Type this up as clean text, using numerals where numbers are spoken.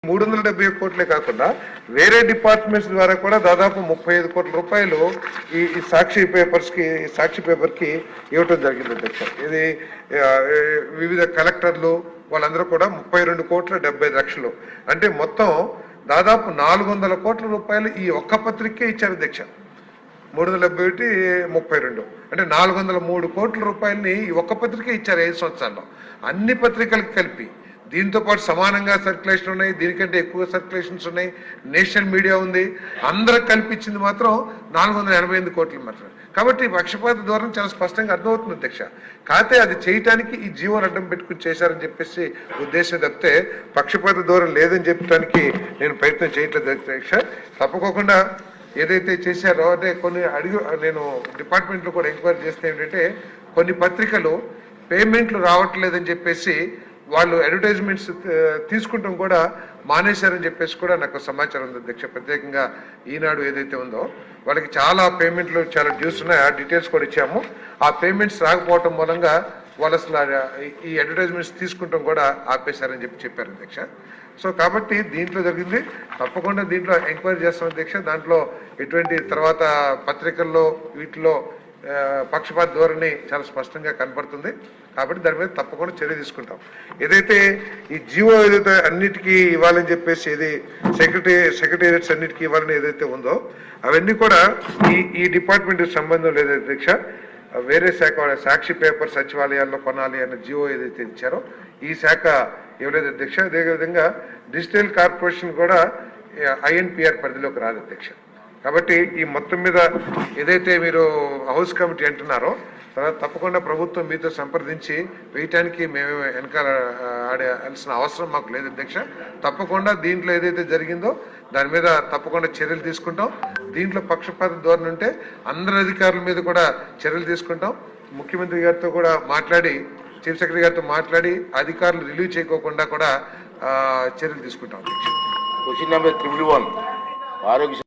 370 కోట్లే కాకుండా వేరే డిపార్ట్మెంట్స్ ద్వారా కూడా దాదాపు 35 కోట్ల రూపాయలు ఈ సాక్షి పేపర్ కి ఇవ్వటం జరిగింది అధ్యక్ష. ఇది వివిధ కలెక్టర్లు వాళ్ళందరూ కూడా 32 కోట్ల 75 లక్షలు, అంటే మొత్తం దాదాపు 400 కోట్ల రూపాయలు ఈ ఒక్క పత్రికే ఇచ్చారు అధ్యక్ష. 371 32 అంటే 403 కోట్ల రూపాయలని ఈ ఒక్క పత్రికే ఇచ్చారు 5 సంవత్సరాల్లో. అన్ని పత్రికలకు కలిపి దీంతో పాటు సమానంగా సర్క్యులేషన్ ఉన్నాయి, దీనికంటే ఎక్కువ సర్క్యులేషన్స్ ఉన్నాయి, నేషనల్ మీడియా ఉంది, అందరికి కల్పించింది మాత్రం 488 కోట్లు మాత్రం. కాబట్టి పక్షపాత ధోరణి చాలా స్పష్టంగా అర్థమవుతుంది అధ్యక్ష. కాకపోతే అది చేయటానికి ఈ జీవోని అడ్డం పెట్టుకుని చేశారని చెప్పేసి ఉద్దేశం తప్పితే పక్షపాత ధోరణి లేదని చెప్పడానికి నేను ప్రయత్నం చేయట్లేదు అధ్యక్ష. తప్పకోకుండా ఏదైతే చేశారో అంటే కొన్ని నేను డిపార్ట్మెంట్లో కూడా ఎంక్వైరీ చేస్తే ఏంటంటే కొన్ని పత్రికలు పేమెంట్లు రావట్లేదని చెప్పేసి వాళ్ళు అడ్వర్టైజ్మెంట్స్ తీసుకుంటాం కూడా మానేశారని చెప్పేసి కూడా నాకు సమాచారం ఉంది అధ్యక్ష. ప్రత్యేకంగా ఈనాడు ఏదైతే ఉందో వాళ్ళకి చాలా పేమెంట్లు చాలా డ్యూస్ ఉన్నాయి, ఆ డీటెయిల్స్ కూడా ఇచ్చాము. ఆ పేమెంట్స్ రాకపోవటం మూలంగా వాళ్ళు అసలు ఈ అడ్వర్టైజ్మెంట్స్ తీసుకుంటాం కూడా ఆపేశారని చెప్పారు అధ్యక్ష. సో కాబట్టి దీంట్లో జరిగింది, తప్పకుండా దీంట్లో ఎంక్వైరీ చేస్తాం అధ్యక్ష. దాంట్లో ఎటువంటి తర్వాత పత్రికల్లో వీటిలో పక్షపాత ధోరణి చాలా స్పష్టంగా కనపడుతుంది. కాబట్టి దాని మీద తప్పకుండా చర్య తీసుకుంటాం. ఏదైతే ఈ జీవో ఏదైతే అన్నిటికీ ఇవ్వాలని చెప్పేసి ఏది సెక్రటేరియట్స్ అన్నిటికీ ఇవ్వాలని ఏదైతే ఉందో అవన్నీ కూడా ఈ డిపార్ట్మెంట్కి సంబంధం లేదు అధ్యక్ష. వేరే శాఖ సాక్షి పేపర్ సచివాలయాల్లో కొనాలి అన్న జీవో ఏదైతే ఇచ్చారో ఈ శాఖ ఇవ్వలేదు అధ్యక్ష. అదేవిధంగా డిజిటల్ కార్పొరేషన్ కూడా INPR పరిధిలోకి రాదు అధ్యక్ష. కాబట్టి ఈ మొత్తం మీద ఏదైతే మీరు హౌస్ కమిటీ అంటున్నారో తర్వాత తప్పకుండా ప్రభుత్వం మీతో సంప్రదించి వేయటానికి మేము వెనకాల ఆడాల్సిన అవసరం మాకు లేదు అధ్యక్ష. తప్పకుండా దీంట్లో ఏదైతే జరిగిందో దాని మీద తప్పకుండా చర్యలు తీసుకుంటాం. దీంట్లో పక్షపాత ధోరణి ఉంటే అందరి అధికారుల మీద కూడా చర్యలు తీసుకుంటాం. ముఖ్యమంత్రి గారితో కూడా మాట్లాడి చీఫ్ సెక్రటరీ గారితో మాట్లాడి అధికారులు రిలీవ్ చేయకోకుండా కూడా చర్యలు తీసుకుంటాం అధ్యక్ష. క్వశ్చన్ నెంబర్ 311 ఆరోగ్య